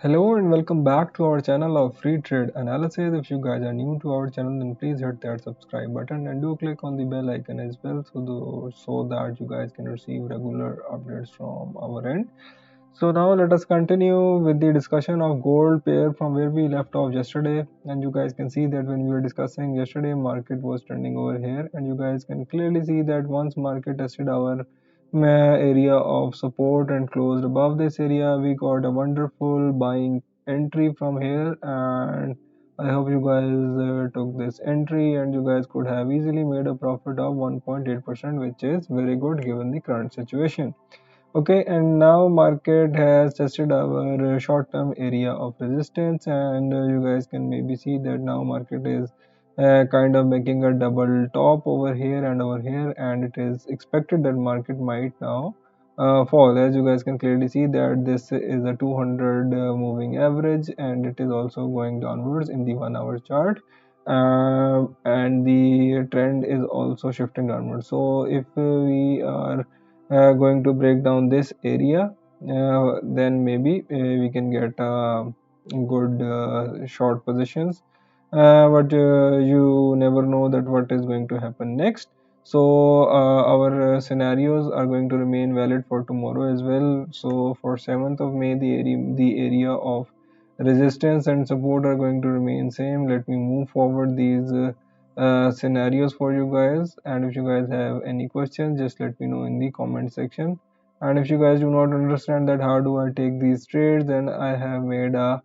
Hello and welcome back to our channel of free trade analysis. If you guys are new to our channel, then please hit that subscribe button and do click on the bell icon as well so that you guys can receive regular updates from our end. So now let us continue with the discussion of gold pair from where we left off yesterday. And you guys can see that when we were discussing yesterday, market was trending over here, and you guys can clearly see that once market tested our area of support and closed above this area, we got a wonderful buying entry from here. And I hope you guys took this entry and you guys could have easily made a profit of 1.8%, which is very good given the current situation. Okay, and now market has tested our short-term area of resistance, and you guys can maybe see that now market is kind of making a double top over here and over here, and it is expected that market might now fall. As you guys can clearly see that this is a 200 moving average, and it is also going downwards in the 1 hour chart. And the trend is also shifting downwards. So if we are going to break down this area, then maybe we can get good short positions, but you never know that what is going to happen next. So our scenarios are going to remain valid for tomorrow as well. So for 7th of May, the area of resistance and support are going to remain same. Let me move forward these scenarios for you guys, and if you guys have any questions, just let me know in the comment section. And if you guys do not understand that how do I take these trades, then I have made a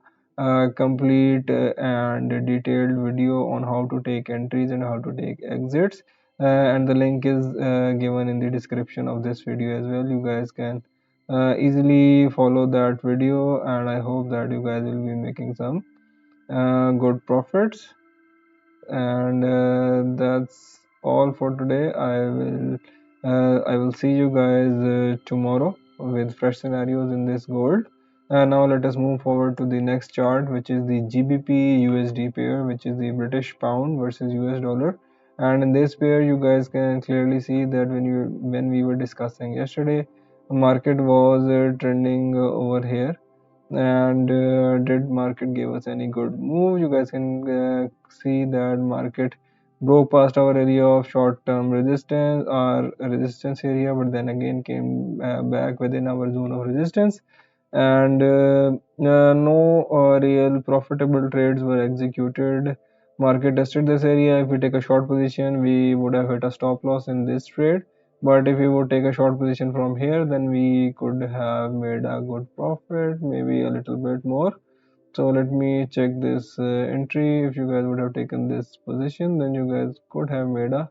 complete and detailed video on how to take entries and how to take exits, and the link is given in the description of this video as well. You guys can easily follow that video, and I hope that you guys will be making some good profits. And that's all for today. I will see you guys tomorrow with fresh scenarios in this gold. And now let us move forward to the next chart, which is the GBP USD pair, which is the British pound versus US dollar. And in this pair, you guys can clearly see that when we were discussing yesterday, the market was trending over here. And did market give us any good move? You guys can see that market broke past our area of short-term resistance or resistance area, but then again came back within our zone of resistance, and no real profitable trades were executed. Market tested this area. If we take a short position, we would have hit a stop loss in this trade, but if we would take a short position from here, then we could have made a good profit, maybe a little bit more. So let me check this entry. If you guys would have taken this position, then you guys could have made a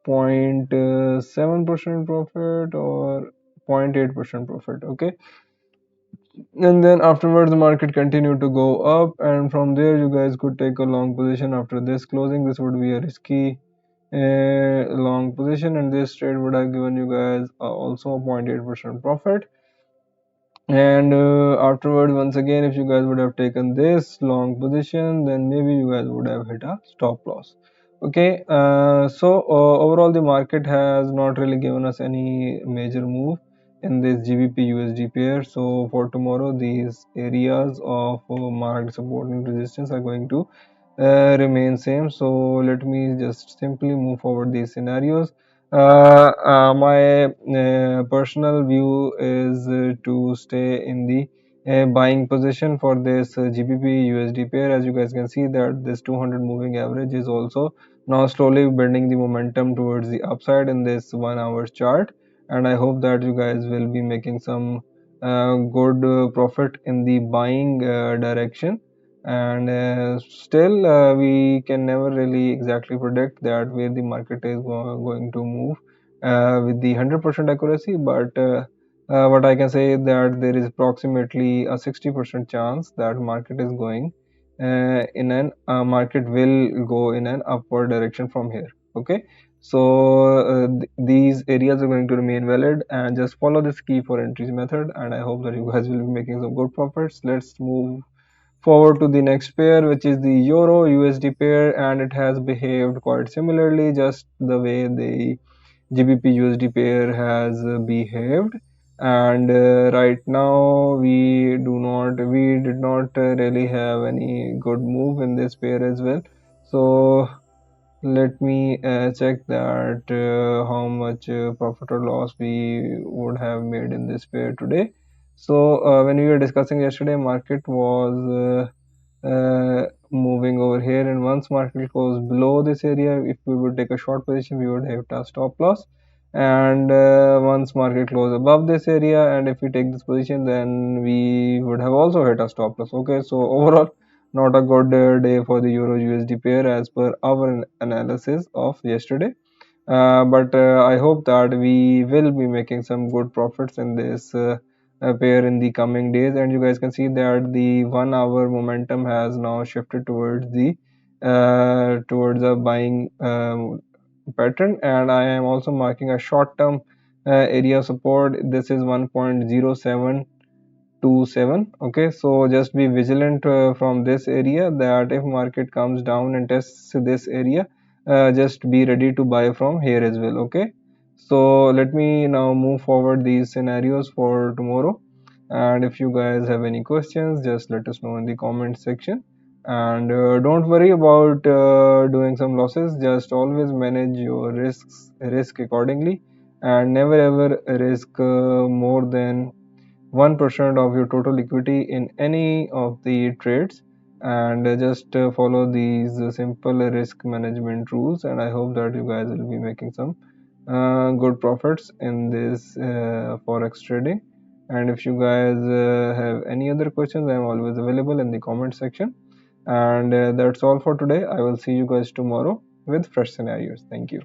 0.7% profit or 0.8% profit. Okay, and then afterwards the market continued to go up, and from there you guys could take a long position after this closing. This would be a risky long position, and this trade would have given you guys also a 0.8% profit. And afterwards, once again, if you guys would have taken this long position, then maybe you guys would have hit a stop loss. Okay, so overall the market has not really given us any major move in this GBP USD pair. So for tomorrow, these areas of market support and resistance are going to remain same. So let me just simply move forward these scenarios. My personal view is to stay in the buying position for this GBP USD pair. As you guys can see that this 200 moving average is also now slowly building the momentum towards the upside in this 1 hour chart, and I hope that you guys will be making some good profit in the buying direction. And still we can never really exactly predict that where the market is going to move with the 100% accuracy, but what I can say is that there is approximately a 60% chance that market is going in an market will go in an upward direction from here. Okay, so these areas are going to remain valid, and just follow this key for entries method, and I hope that you guys will be making some good profits. Let's move forward to the next pair, which is the Euro USD pair, and it has behaved quite similarly, just the way the GBP USD pair has behaved. and right now we did not really have any good move in this pair as well. So let me check that how much profit or loss we would have made in this pair today. So when we were discussing yesterday, market was moving over here, and once market goes below this area, if we would take a short position, we would have a stop loss. And once market close above this area, and if we take this position, then we would have also hit a stop loss. Okay, so overall not a good day for the euro USD pair as per our analysis of yesterday. But I hope that we will be making some good profits in this pair in the coming days. And you guys can see that the 1 hour momentum has now shifted towards a buying pattern. And I am also marking a short term area support. This is 1.0727. Okay, so just be vigilant from this area, that if market comes down and tests this area, just be ready to buy from here as well. Okay, so let me now move forward these scenarios for tomorrow, and if you guys have any questions, just let us know in the comment section. And don't worry about doing some losses, just always manage your risk accordingly, and never ever risk more than 1% of your total equity in any of the trades. And just follow these simple risk management rules, and I hope that you guys will be making some good profits in this forex trading. And if you guys have any other questions, I'm always available in the comment section. And that's all for today. I will see you guys tomorrow with fresh scenarios. Thank you.